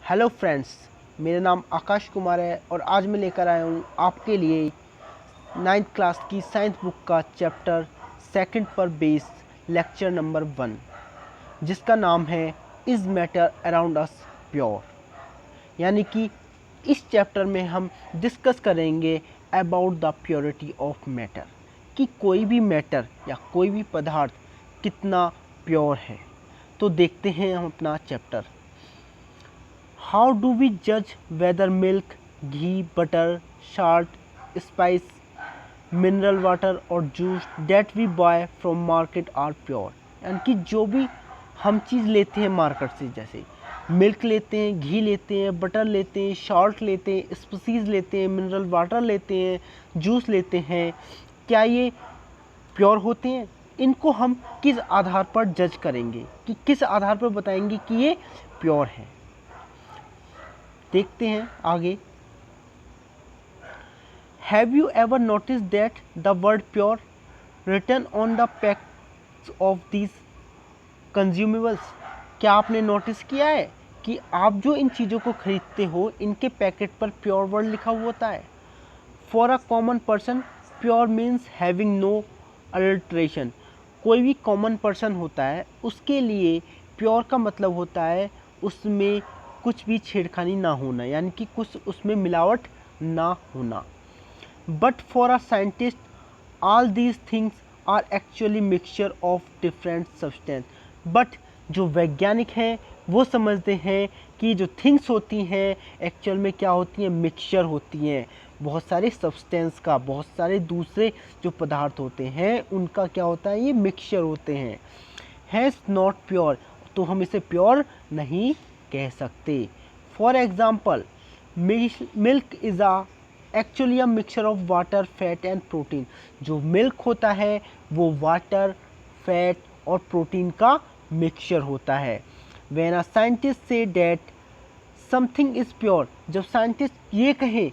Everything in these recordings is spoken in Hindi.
हेलो फ्रेंड्स, मेरा नाम आकाश कुमार है और आज मैं लेकर आया हूँ आपके लिए 9th क्लास की साइंस बुक का चैप्टर सेकंड पर बेस्ड लेक्चर नंबर 1, जिसका नाम है is matter around us pure. यानी कि इस चैप्टर में हम डिस्कस करेंगे about the purity of matter, कि कोई भी मैटर या कोई भी पदार्थ कितना प्योर है। तो देखते हैं हम अपना chapter. How do we judge whether milk, ghee, butter, salt, spice, mineral water or juice that we buy from market are pure? यानी कि जो भी हम चीज़ लेते हैं मार्केट से, जैसे मिल्क लेते हैं, घी लेते हैं, बटर लेते हैं, सॉल्ट लेते हैं, स्पाइसेस लेते हैं, मिनरल वाटर लेते हैं, जूस लेते हैं, क्या ये प्योर होते हैं? इनको हम किस आधार पर जज करेंगे, कि किस आधार पर बताएंगे कि ये प्योर है? देखते हैं आगे। Have you ever notice that the word pure written on the packs of these consumables? क्या आपने नोटिस किया है कि आप जो इन चीज़ों को खरीदते हो, इनके पैकेट पर प्योर वर्ड लिखा हुआ होता है। For a common person, pure means having no adulteration. कोई भी कॉमन पर्सन होता है, उसके लिए प्योर का मतलब होता है उसमें कुछ भी छेड़खानी ना होना, यानी कि कुछ उसमें मिलावट ना होना। But for a scientist, all these things are actually mixture of different substance. But जो वैज्ञानिक हैं वो समझते हैं कि जो थिंग्स होती हैं एक्चुअल में क्या होती हैं, मिक्सचर होती हैं बहुत सारे सब्सटेंस का, बहुत सारे दूसरे जो पदार्थ होते हैं उनका क्या होता है, ये मिक्सचर होते हैं। हैज़ नॉट प्योर, तो हम इसे प्योर नहीं कह सकते। For example, milk is actually a mixture of water, fat and protein. जो मिल्क होता है वो वाटर, फैट और प्रोटीन का मिक्सचर होता है। When a scientist say that something is pure, जब साइंटिस्ट ये कहे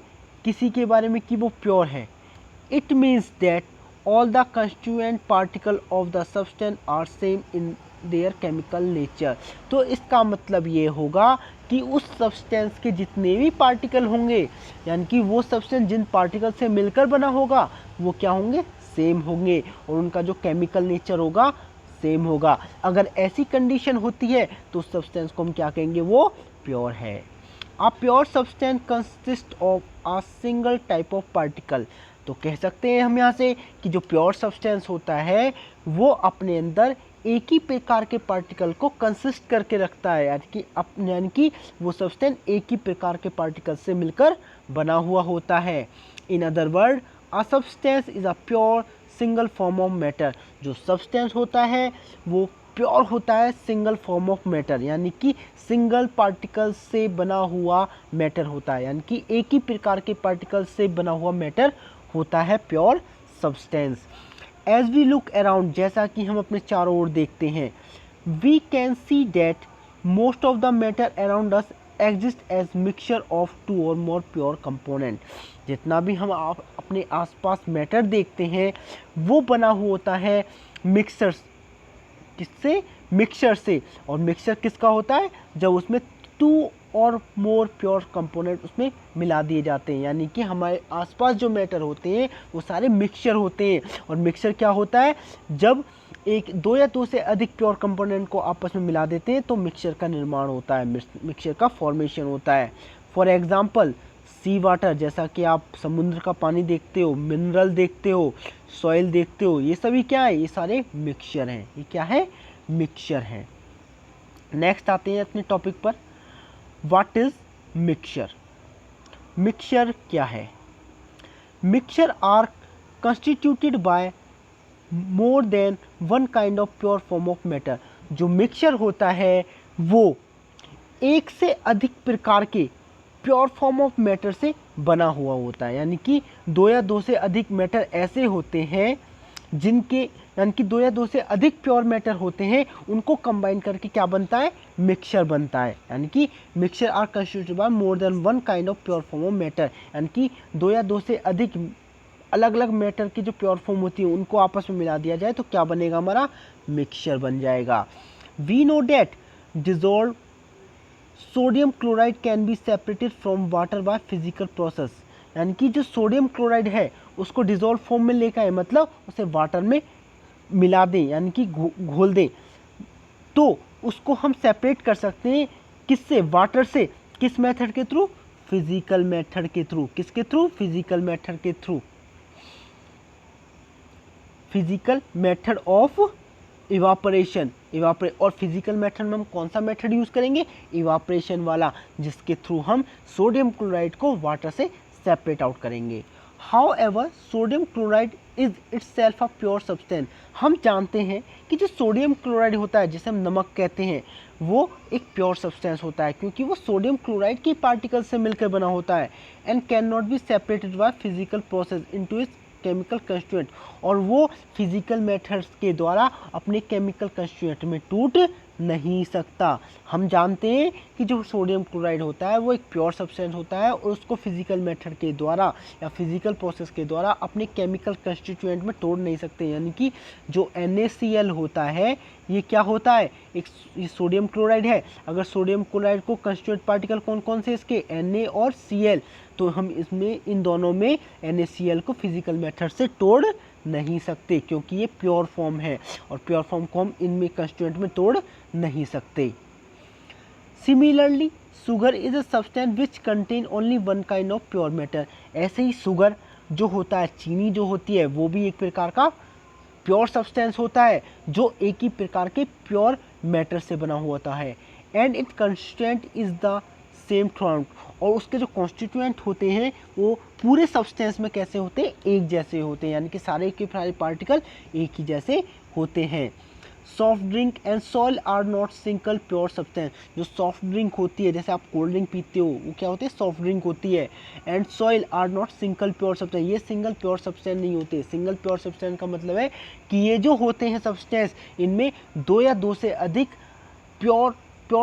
किसी के बारे में कि वो प्योर है, it means that all the constituent particle of the substance are same in their chemical nature। तो इसका मतलब ये होगा कि उस सब्सटेंस के जितने भी पार्टिकल होंगे, यानी कि वो सब्सटेंस जिन पार्टिकल से मिलकर बना होगा वो क्या होंगे, सेम होंगे, और उनका जो केमिकल नेचर होगा सेम होगा। अगर ऐसी कंडीशन होती है तो उस सब्सटेंस को हम क्या कहेंगे, वो प्योर है। A pure substance consist of a single type of particle. तो कह सकते हैं हम यहाँ से कि जो प्योर सब्सटेंस होता है वो अपने अंदर एक ही प्रकार के पार्टिकल को कंसिस्ट करके रखता है, यानी कि वो सब्सटेंस एक ही प्रकार के पार्टिकल से मिलकर बना हुआ होता है। In other word, a substance is a pure single form of matter. जो सब्सटेंस होता है वो प्योर होता है सिंगल फॉर्म ऑफ मैटर, यानी कि सिंगल पार्टिकल से बना हुआ मैटर होता है, यानी कि एक ही प्रकार के पार्टिकल से बना हुआ मैटर होता है pure substance. As we look around, जैसा कि हम अपने चारों ओर देखते हैं, we can see that most of the matter around us exist as mixture of 2 or more pure component. जितना भी हम अपने आसपास मैटर देखते हैं वो बना हुआ होता है मिक्सचर्स, किससे, मिक्सचर से। और मिक्सचर किसका होता है, जब उसमें 2 और मोर प्योर कंपोनेंट उसमें मिला दिए जाते हैं, यानी कि हमारे आसपास जो मैटर होते हैं वो सारे मिक्सचर होते हैं। और मिक्सचर क्या होता है, जब 2 या 2 से अधिक प्योर कंपोनेंट को आपस में मिला देते हैं तो मिक्सचर का निर्माण होता है, मिक्सचर का फॉर्मेशन होता है। फॉर एग्जाम्पल, सी वाटर, जैसा कि आप समुद्र का पानी देखते हो, मिनरल देखते हो, सॉइल देखते हो, ये सभी क्या है, ये सारे मिक्सचर हैं। ये क्या है, मिक्सचर हैं। नेक्स्ट आते हैं अपने टॉपिक पर, व्हाट इज मिक्सचर। मिक्सचर क्या है? Mixture are constituted by more than one kind of pure form of matter. जो मिक्सचर होता है वो एक से अधिक प्रकार के प्योर फॉर्म ऑफ मैटर से बना हुआ होता है, यानी कि 2 या 2 से अधिक मैटर ऐसे होते हैं जिनके, यानी कि 2 या 2 से अधिक प्योर मैटर होते हैं, उनको कंबाइन करके क्या बनता है, मिक्सचर बनता है। यानी कि mixture are constituted by more than one kind of pure form of matter, यानी कि 2 या 2 से अधिक अलग अलग मैटर की जो प्योर फॉर्म होती है उनको आपस में मिला दिया जाए तो क्या बनेगा, हमारा मिक्सचर बन जाएगा। We know that dissolve sodium chloride can be separated from water by physical process, यानी कि जो सोडियम क्लोराइड है उसको डिजोल्व फॉर्म में लेकर आए, मतलब उसे वाटर में मिला दें यानी कि घोल दें, तो उसको हम सेपरेट कर सकते हैं किससे, वाटर से। किस मेथड के थ्रू, फिजिकल मेथड के थ्रू। किसके थ्रू, फिजिकल मेथड के through, physical method of evaporation. और फिजिकल मेथड में हम कौन सा मेथड यूज करेंगे, इवापोरेशन वाला, जिसके थ्रू हम सोडियम क्लोराइड को वाटर से सेपरेट आउट करेंगे। However sodium chloride is itself a pure substance. हम जानते हैं कि जो सोडियम क्लोराइड होता है, जिसे हम नमक कहते हैं, वो एक प्योर सब्सटेंस होता है, क्योंकि वो सोडियम क्लोराइड के पार्टिकल से मिलकर बना होता है, and can not be separated by physical process into its chemical constituent. और वो फिजिकल मेथड्स के द्वारा अपने केमिकल कंस्टिट्यूएंट में टूट नहीं सकता। हम जानते हैं कि जो सोडियम क्लोराइड होता है वो एक प्योर सब्सटेंस होता है, और उसको फिजिकल मेथड के द्वारा या फिजिकल प्रोसेस के द्वारा अपने केमिकल कंस्टिट्यूएंट में तोड़ नहीं सकते। यानी कि जो NaCl होता है, ये क्या होता है, एक ये सोडियम क्लोराइड है। अगर सोडियम क्लोराइड को कंस्टिट्यूएंट पार्टिकल कौन कौन से इसके, Na और Cl, तो हम इसमें इन दोनों में NaCl को फिजिकल मेथड से तोड़ नहीं सकते, क्योंकि ये प्योर फॉर्म है, और प्योर फॉर्म को हम इनमें कंस्टिट्यूएंट में तोड़ नहीं सकते। Similarly sugar is a substance which contain only one kind of pure matter. ऐसे ही शुगर जो होता है, चीनी जो होती है, वो भी एक प्रकार का प्योर सब्सटेंस होता है, जो एक ही प्रकार के प्योर मैटर से बना हुआ होता है। And it constituent is the same through, और उसके जो कॉन्स्टिट्यूएंट होते हैं वो पूरे सब्सटेंस में कैसे होते हैं, एक जैसे होते हैं, यानी कि सारे के सारे पार्टिकल एक ही जैसे होते हैं। Soft drink and soil are not single pure substance. जो सॉफ्ट ड्रिंक होती है, जैसे आप कोल्ड ड्रिंक पीते हो, वो क्या होती है, सॉफ्ट ड्रिंक होती है। And soil are not single pure substance, ये सिंगल प्योर सब्सटेंस नहीं होते। सिंगल प्योर सब्सटेंस का मतलब है कि ये जो होते हैं सब्सटेंस, इनमें दो या दो से अधिक प्योर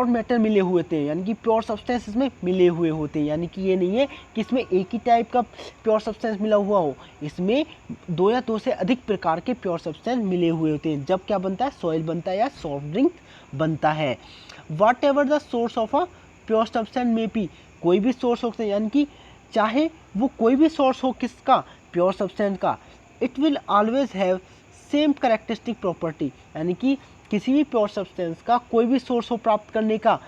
मैटर मिले हुए थे, यानी कि प्योर सब्सटेंस इसमें मिले हुए होते हैं। यानी कि ये नहीं है कि इसमें एक ही टाइप का प्योर सब्सटेंस मिला हुआ हो, इसमें दो या दो से अधिक प्रकार के प्योर सब्सटेंस मिले हुए होते हैं, जब क्या बनता है, सॉइल बनता है या सॉफ्ट ड्रिंक बनता है। What ever the source of a pure substance में बी, कोई भी सोर्स हो सकता है, यानी कि चाहे वो कोई भी सोर्स हो किसका, प्योर सब्सटेंस का, it will always have same characteristic property. यानी कि किसी भी प्योर सब्सटेंस का कोई भी सोर्स हो प्राप्त करने का,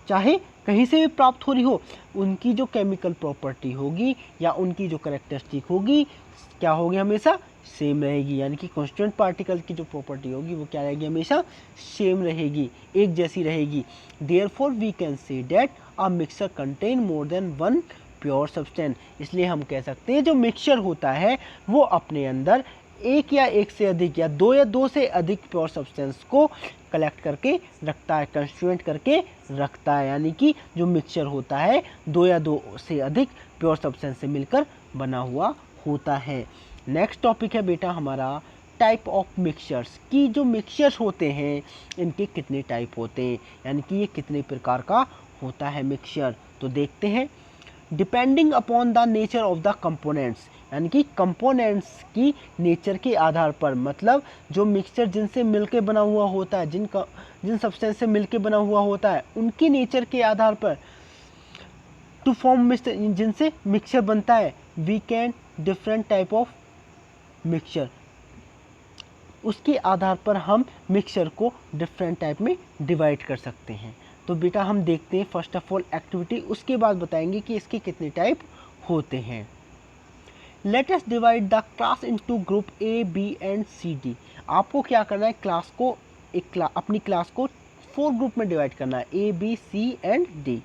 चाहे कहीं से भी प्राप्त हो रही हो, उनकी जो केमिकल प्रॉपर्टी होगी या उनकी जो कैरेक्टरिस्टिक होगी, क्या होगी, हमेशा सेम रहेगी। यानी कि कांस्टेंट पार्टिकल की जो प्रॉपर्टी होगी वो क्या रहेगी, हमेशा सेम रहेगी, एक जैसी रहेगी। Therefore we can say that a mixture contain more than one pure substance. इसलिए हम कह सकते हैं जो मिक्सचर होता है वो अपने अंदर एक या एक से अधिक या दो से अधिक प्योर सब्सटेंस को कलेक्ट करके रखता है, कंस्टिट्यूएंट करके रखता है। यानी कि जो मिक्सचर होता है दो या दो से अधिक प्योर सब्सटेंस से मिलकर बना हुआ होता है। नेक्स्ट टॉपिक है बेटा हमारा टाइप ऑफ मिक्सचर्स, की जो मिक्सचर्स होते हैं इनके कितने टाइप होते हैं, यानी कि ये कितने प्रकार का होता है मिक्सचर। तो देखते हैं। Depending upon the nature of the components, यानी कि कंपोनेंट्स की नेचर के आधार पर, मतलब जो मिक्सचर जिनसे मिलके बना हुआ होता है, जिन सब्सटेंस से मिलके बना हुआ होता है, उनकी नेचर के आधार पर टू फॉर्म मिक्सचर, जिनसे मिक्सचर बनता है, we can different type of mixture, उसके आधार पर हम मिक्सचर को डिफरेंट टाइप में डिवाइड कर सकते हैं। तो बेटा हम देखते हैं फर्स्ट ऑफ ऑल एक्टिविटी, उसके बाद बताएंगे कि इसके कितने टाइप होते हैं। Let us divide the class into group A, B and C, D। आपको क्या करना है, क्लास को अपनी क्लास को 4 ग्रुप में डिवाइड करना है, A, B, C and D।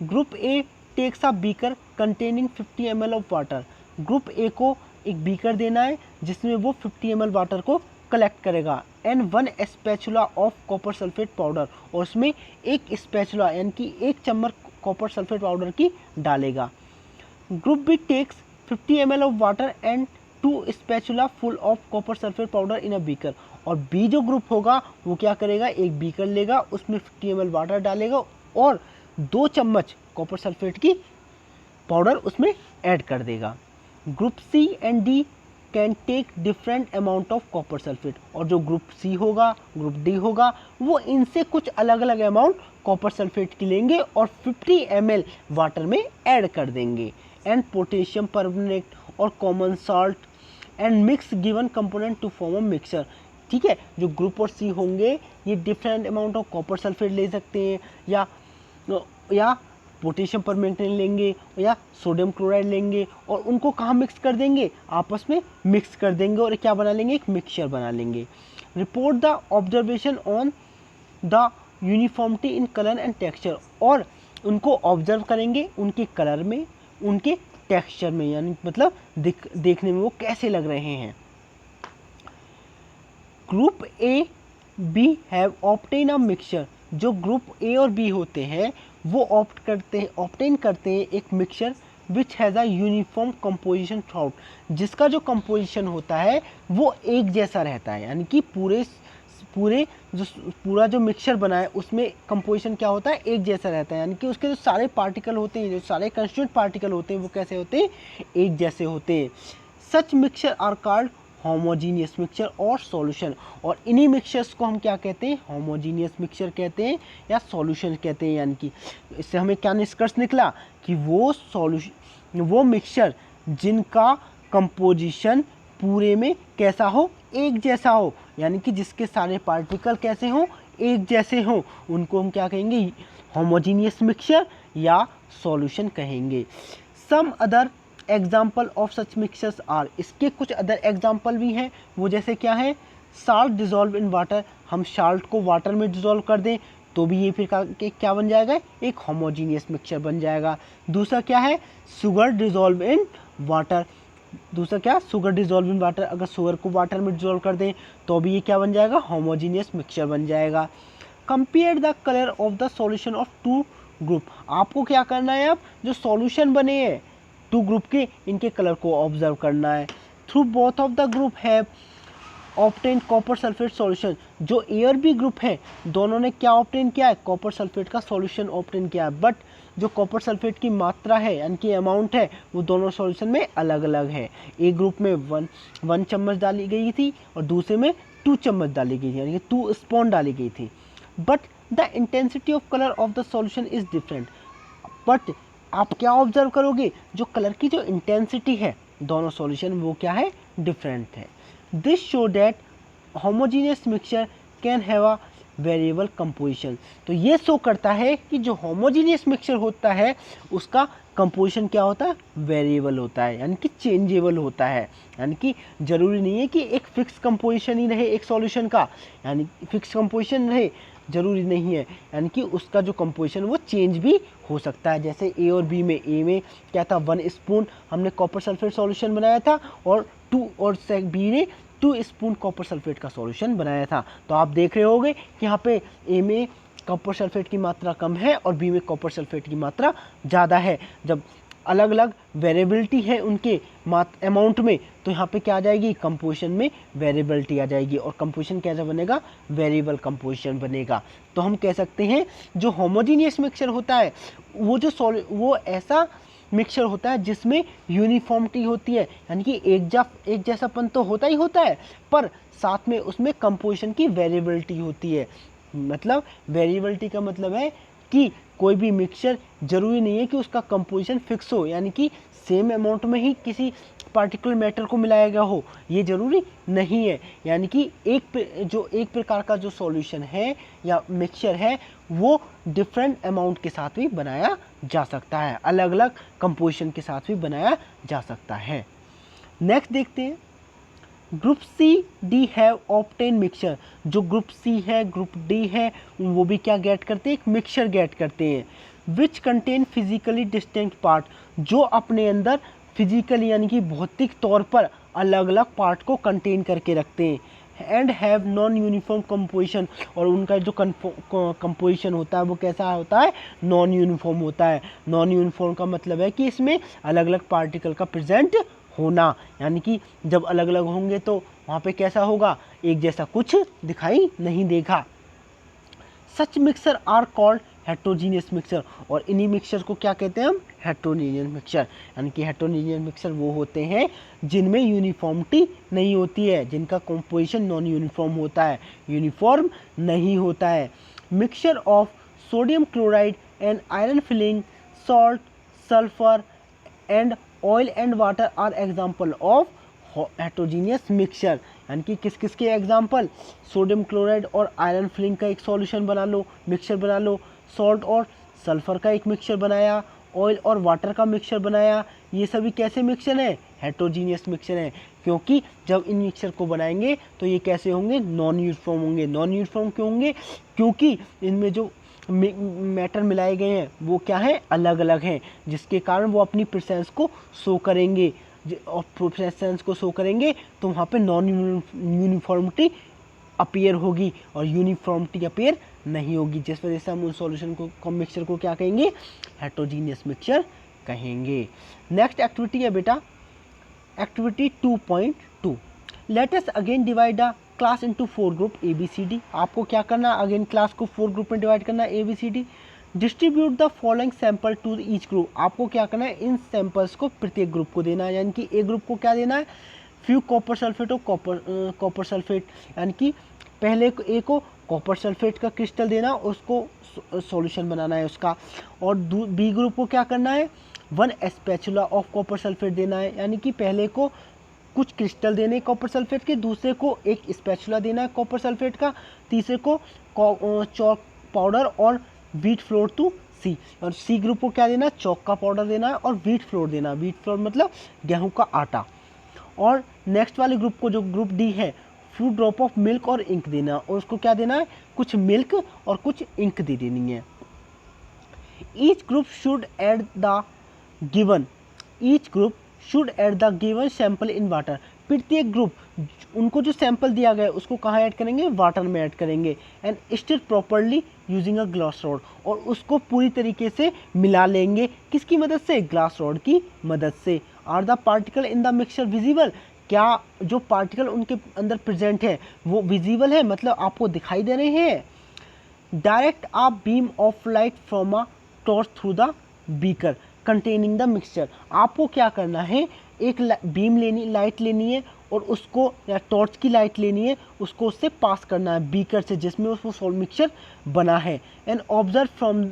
Group A takes a beaker containing 50 ml of water. Group A को एक बीकर देना है जिसमें वो 50 ml वाटर को कलेक्ट करेगा, and 1 spatula of copper sulphate powder, और उसमें एक स्पैचुला यानी कि एक चम्मच कॉपर सल्फेट पाउडर की डालेगा। Group B takes 50 ml of water and 2 spatula full of copper sulphate powder in a beaker. और बी जो ग्रुप होगा वो क्या करेगा, एक बीकर लेगा, उसमें 50 ml वाटर डालेगा और 2 चम्मच कॉपर सल्फेट की पाउडर उसमें ऐड कर देगा। Group C and D can take different amount of copper sulphate, और जो ग्रुप सी होगा, ग्रुप डी होगा, वो इनसे कुछ अलग अलग अमाउंट कॉपर सल्फेट की लेंगे और 50 ml वाटर में ऐड कर देंगे। एंड पोटेशियम परमनेट और common salt and mix given component to form a mixture. ठीक है, जो ग्रुप और सी होंगे ये different amount of copper sulphate ले सकते हैं, या पोटेशियम परमैंगनेट लेंगे या सोडियम क्लोराइड लेंगे, और उनको कहाँ मिक्स कर देंगे, आपस में मिक्स कर देंगे और क्या बना लेंगे, एक मिक्सचर बना लेंगे। Report the observation on the uniformity in colour and texture, और उनको ऑब्जर्व करेंगे उनके कलर में, उनके टेक्सचर में, यानी मतलब देखने में वो कैसे लग रहे हैं। Group A B have obtain a mixture, जो ग्रुप ए और बी होते हैं वो ऑब्टेन करते हैं एक mixture which has a uniform composition throughout, जिसका जो कंपोजिशन होता है वो एक जैसा रहता है, यानी कि पूरा जो मिक्सचर बना है उसमें कंपोजिशन क्या होता है, एक जैसा रहता है, यानी कि उसके जो सारे पार्टिकल होते हैं, जो सारे कंस्टिट्यूएंट पार्टिकल होते हैं वो कैसे होते हैं, एक जैसे होते हैं। Such mixture are called homogeneous mixture और सॉल्यूशन, और इन्हीं मिक्सचर्स को हम क्या कहते हैं, होमोजीनियस मिक्सचर कहते हैं या सॉल्यूशन कहते हैं। यानी कि इससे हमें क्या निष्कर्ष निकला कि वो मिक्सचर जिनका कंपोजिशन पूरे में कैसा हो, एक जैसा हो, यानी कि जिसके सारे पार्टिकल कैसे हों, एक जैसे हों, उनको हम क्या कहेंगे, होमोजीनियस मिक्सचर या सॉल्यूशन कहेंगे। Some other example of such mixtures are, इसके कुछ अदर एग्जाम्पल भी हैं, वो जैसे क्या है, साल्ट डिजोल्व इन वाटर, हम साल्ट को वाटर में डिजोल्व कर दें तो भी ये फिर क्या बन जाएगा, एक होमोजीनियस मिक्सचर बन जाएगा। दूसरा क्या है, शुगर डिजोल्व इन वाटर, दूसरा क्या, शुगर डिजोल्व इन वाटर, अगर शुगर को वाटर में डिजोल्व कर दें तो भी ये क्या बन जाएगा, होमोजीनियस मिक्सचर बन जाएगा। Compare the colour of the solution of two group, आपको क्या करना है, अब जो सॉल्यूशन बने हैं टू ग्रुप के, इनके कलर को ऑब्जर्व करना है। Through both of the group have obtain copper sulphate solution, जो ए और बी ग्रुप है दोनों ने क्या ऑब्टेन किया है, कॉपर सल्फेट का सॉल्यूशन ऑब्टेन किया है, बट जो कॉपर सल्फेट की मात्रा है यानी कि अमाउंट है वो दोनों सॉल्यूशन में अलग अलग है। एक ग्रुप में वन चम्मच डाली गई थी और दूसरे में 2 चम्मच डाली गई थी, यानी कि 2 स्पून डाली गई थी। But the intensity of colour of the solution is different, but आप क्या ऑब्जर्व करोगे, जो कलर की जो इंटेंसिटी है दोनों सॉल्यूशन वो क्या है, डिफरेंट है। This show that homogeneous mixture can have a variable composition, तो ये शो करता है कि जो होमोजीनियस मिक्सचर होता है उसका कंपोजिशन क्या होता है, वेरिएबल होता है, यानी कि चेंजेबल होता है, यानी कि जरूरी नहीं है कि एक फिक्स कंपोजिशन ही रहे एक सॉल्यूशन का, यानी फिक्स कंपोजिशन रहे जरूरी नहीं है, यानी कि उसका जो कंपोजिशन वो चेंज भी हो सकता है। जैसे ए और बी में, ए में क्या था, 1 स्पून हमने कॉपर सल्फेट सॉल्यूशन बनाया था और बी ने 2 स्पून कॉपर सल्फेट का सॉल्यूशन बनाया था। तो आप देख रहे होंगे कि यहाँ पे ए में कॉपर सल्फेट की मात्रा कम है और बी में कॉपर सल्फेट की मात्रा ज़्यादा है। जब अलग अलग वेरिएबिलिटी है उनके अमाउंट में, तो यहाँ पे क्या आ जाएगी, कंपोजिशन में वेरिएबिलिटी आ जाएगी और कंपोजिशन कैसा बनेगा, वेरिएबल कंपोजिशन बनेगा। तो हम कह सकते हैं जो होमोजीनियस मिक्सचर होता है वो ऐसा मिक्सचर होता है जिसमें यूनिफॉर्मिटी होती है, यानी कि एक जैसापन तो होता ही होता है, पर साथ में उसमें कंपोजिशन की वेरिएबिलिटी होती है। मतलब वेरिएबिलिटी का मतलब है कि कोई भी मिक्सचर जरूरी नहीं है कि उसका कंपोजिशन फिक्स हो, यानी कि सेम अमाउंट में ही किसी पार्टिकुलर मैटर को मिलाया गया हो, ये जरूरी नहीं है। यानी कि एक प्रकार का जो सॉल्यूशन है या मिक्सचर है वो डिफरेंट अमाउंट के साथ भी बनाया जा सकता है, अलग अलग कंपोजिशन के साथ भी बनाया जा सकता है। नेक्स्ट देखते हैं, group C D have obtain mixture, जो ग्रुप सी है ग्रुप डी है वो भी क्या गेट करते हैं, एक मिक्सचर गेट करते हैं, which contain physically distinct part, जो अपने अंदर फिजिकली यानी कि भौतिक तौर पर अलग अलग पार्ट को कंटेन करके रखते हैं, and have non uniform composition, और उनका जो कंपोजिशन होता है वो कैसा होता है, नॉन यूनिफॉर्म होता है। नॉन यूनिफॉर्म का मतलब है कि इसमें अलग अलग पार्टिकल का प्रेजेंट होना, यानी कि जब अलग अलग होंगे तो वहाँ पे कैसा होगा, एक जैसा कुछ दिखाई नहीं देगा। Such mixer are called heterogeneous mixture, और इन्हीं मिक्सचर को क्या कहते हैं हम, हेट्रोजीनियस मिक्सचर। यानी कि हेट्रोजीनियस मिक्सचर वो होते हैं जिनमें यूनिफॉर्मिटी नहीं होती है, जिनका कॉम्पोजिशन नॉन यूनिफॉर्म होता है, यूनिफॉर्म नहीं होता है। Mixture of sodium chloride and iron filing, salt, sulphur and oil and water are example of heterogeneous mixture. यानी कि किस किस के एग्जाम्पल, सोडियम क्लोराइड और आयरन फिलिंग का एक सॉल्यूशन बना लो, मिक्सचर बना लो, सॉल्ट और सल्फर का एक मिक्सचर बनाया, ऑयल और वाटर का मिक्सचर बनाया। ये सभी कैसे मिक्सचर हैं, हेट्रोजीनियस मिक्सचर हैं, क्योंकि जब इन मिक्सचर को बनाएंगे तो ये कैसे होंगे, नॉन यूनिफॉर्म होंगे। नॉन यूनिफॉर्म क्यों होंगे, क्योंकि इनमें जो मैटर मिलाए गए हैं वो क्या है, अलग अलग हैं, जिसके कारण वो अपनी प्रेजेंस को शो करेंगे, और प्रेजेंस को शो करेंगे तो वहाँ पे नॉन यूनिफॉर्मिटी अपीयर होगी और यूनिफॉर्मिटी अपीयर नहीं होगी, जिस वजह से हम उन सॉल्यूशन को मिक्सचर को क्या कहेंगे, हेट्रोजीनियस मिक्सचर कहेंगे। नेक्स्ट एक्टिविटी है बेटा activity 2.2। Let us again divide the class into 4 group ABCD। आपको क्या करना है, अगेन क्लास को 4 ग्रुप में डिवाइड करना है ABCD। Distribute the following sample to each group. आपको क्या करना है, इन सैंपल्स को प्रत्येक ग्रुप को देना है, यानी कि एक ग्रुप को क्या देना है, फ्यू कॉपर सल्फेट और कॉपर सल्फेट, यानी कि पहले ए को कॉपर सल्फेट का क्रिस्टल देना, उसको सॉल्यूशन बनाना है उसका। और बी ग्रुप को क्या करना है, 1 स्पैचुला ऑफ कॉपर सल्फेट देना है, यानी कि पहले को कुछ क्रिस्टल देने कॉपर सल्फेट के, दूसरे को एक स्पैचुला देना है कॉपर सल्फेट का, तीसरे को चॉक पाउडर और व्हीट फ्लोर टू सी। और सी ग्रुप को क्या देना है, चॉक का पाउडर देना है और व्हीट फ्लोर देना है, व्हीट फ्लोर मतलब गेहूं का आटा। और नेक्स्ट वाले ग्रुप को, जो ग्रुप डी है, फ्यू ड्रॉप ऑफ मिल्क और इंक देना है, और उसको क्या देना है, कुछ मिल्क और कुछ इंक दे देनी है। Each group should add the given sample in water. प्रत्येक ग्रुप उनको जो सैंपल दिया गया है उसको कहाँ ऐड करेंगे, वाटर में ऐड करेंगे। And stir properly using a glass rod, और उसको पूरी तरीके से मिला लेंगे, किसकी मदद से, ग्लास रॉड की मदद से। Are the particle in the mixture visible, क्या जो पार्टिकल उनके अंदर प्रेजेंट है वो विजिबल है, मतलब आपको दिखाई दे रहे हैं। Direct a beam of light from a torch through the beaker containing the mixture. आपको क्या करना है, एक बीम लाइट लेनी है और उसको, या टॉर्च की लाइट लेनी है, उसको उससे पास करना है बीकर से जिसमें उसको मिक्सचर बना है। And observe from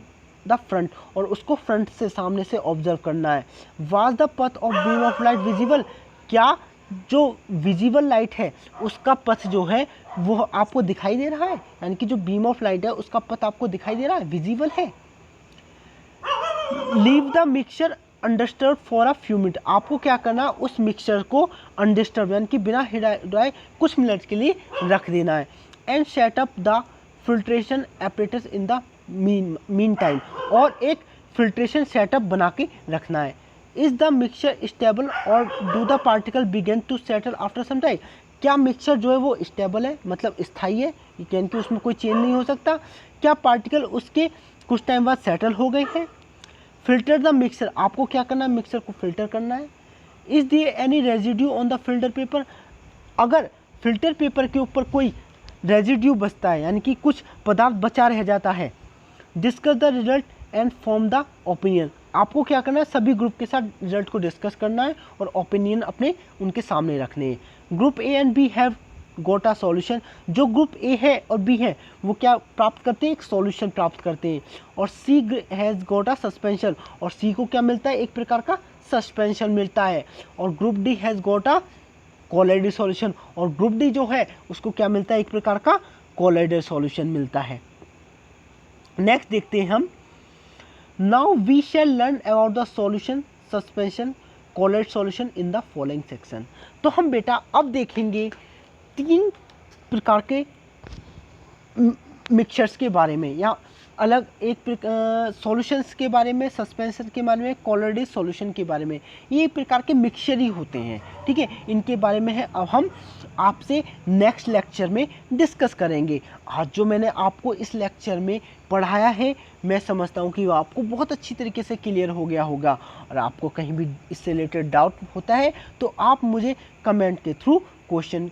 the front, और उसको फ्रंट से, सामने से ऑब्जर्व करना है। Was the path of beam of light visible, क्या जो विजिबल लाइट है उसका पथ जो है वो आपको दिखाई दे रहा है, यानी कि जो बीम ऑफ लाइट है उसका पथ आपको दिखाई दे रहा है, विजिबल है। Leave the mixture undisturbed for a few minute. आपको क्या करना, उस मिक्सचर को अनडिस्टर्ब यानी कि बिना हिलाए कुछ मिनट के लिए रख देना है। And set up the filtration apparatus in the mean time, और एक फिल्ट्रेशन सेटअप बना के रखना है। इज द मिक्सचर स्टेबल और do the particle begin to settle after some time. क्या मिक्सचर जो है वो स्टेबल है, मतलब स्थायी है, यानी कि उसमें कोई चेंज नहीं हो सकता। क्या पार्टिकल उसके कुछ टाइम बाद सेटल हो गए हैं। फिल्टर द मिक्सचर, आपको क्या करना है, मिक्सचर को फिल्टर करना है। Is there any residue on the filter paper, अगर फिल्टर पेपर के ऊपर कोई रेजिड्यू बचता है, यानी कि कुछ पदार्थ बचा रह जाता है। Discuss the result and form the opinion, आपको क्या करना है, सभी ग्रुप के साथ रिजल्ट को डिस्कस करना है और ओपिनियन अपने उनके सामने रखने हैं। Group A and B have got a solution, जो ग्रुप ए है और बी है वो क्या प्राप्त करते हैं, एक सॉल्यूशन प्राप्त करते हैं। और सी हैज़ गोट अ सस्पेंशन, और सी को क्या मिलता है, एक प्रकार का सस्पेंशन मिलता है। और group D has got a colloidal solution, और ग्रुप डी जो है उसको क्या मिलता है, एक प्रकार का कोलाइडल सॉल्यूशन मिलता है। नेक्स्ट देखते हैं हम, now we shall learn about the solution, suspension, colloidal solution in the following section. तो हम बेटा अब देखेंगे 3 प्रकार के मिक्सचर्स के बारे में, या अलग एक सॉल्यूशंस के बारे में, सस्पेंशन के बारे में, कोलाइडल सॉल्यूशन के बारे में। ये प्रकार के मिक्सचर ही होते हैं, ठीक है, इनके बारे में है अब हम आपसे नेक्स्ट लेक्चर में डिस्कस करेंगे। आज जो मैंने आपको इस लेक्चर में पढ़ाया है, मैं समझता हूँ कि वो आपको बहुत अच्छी तरीके से क्लियर हो गया होगा। और आपको कहीं भी इससे रिलेटेड डाउट होता है तो आप मुझे कमेंट के थ्रू क्वेश्चन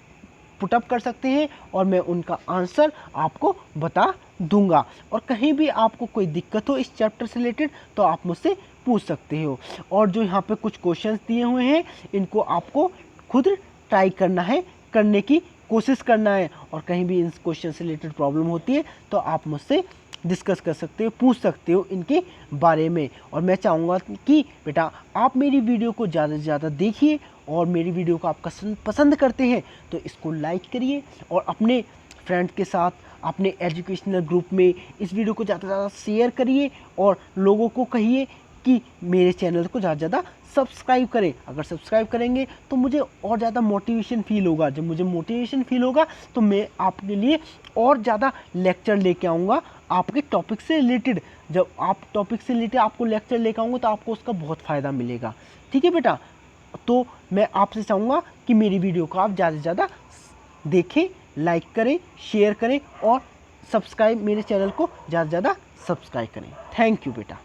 पुटअप कर सकते हैं और मैं उनका आंसर आपको बता दूंगा। और कहीं भी आपको कोई दिक्कत हो इस चैप्टर से रिलेटेड तो आप मुझसे पूछ सकते हो। और जो यहाँ पे कुछ क्वेश्चंस दिए हुए हैं इनको आपको खुद ट्राई करना है, करने की कोशिश करना है। और कहीं भी इन क्वेश्चन से रिलेटेड प्रॉब्लम होती है तो आप मुझसे डिस्कस कर सकते हो, पूछ सकते हो इनके बारे में। और मैं चाहूँगा कि बेटा आप मेरी वीडियो को ज़्यादा से ज़्यादा देखिए, और मेरी वीडियो को आप पसंद करते हैं तो इसको लाइक करिए, और अपने फ्रेंड के साथ अपने एजुकेशनल ग्रुप में इस वीडियो को ज़्यादा से ज़्यादा शेयर करिए, और लोगों को कहिए कि मेरे चैनल को ज़्यादा से ज़्यादा सब्सक्राइब करें। अगर सब्सक्राइब करेंगे तो मुझे और ज़्यादा मोटिवेशन फील होगा। जब मुझे मोटिवेशन फील होगा तो मैं आपके लिए और ज़्यादा लेक्चर लेके आऊँगा आपके टॉपिक से रिलेटेड। जब आप टॉपिक से रिलेटेड आपको लेक्चर लेके आऊँगा तो आपको उसका बहुत फ़ायदा मिलेगा। ठीक है बेटा, तो मैं आपसे चाहूँगा कि मेरी वीडियो को आप ज़्यादा से ज़्यादा देखें, लाइक करें, शेयर करें, और सब्सक्राइब मेरे चैनल को ज़्यादा से ज़्यादा सब्सक्राइब करें। थैंक यू बेटा।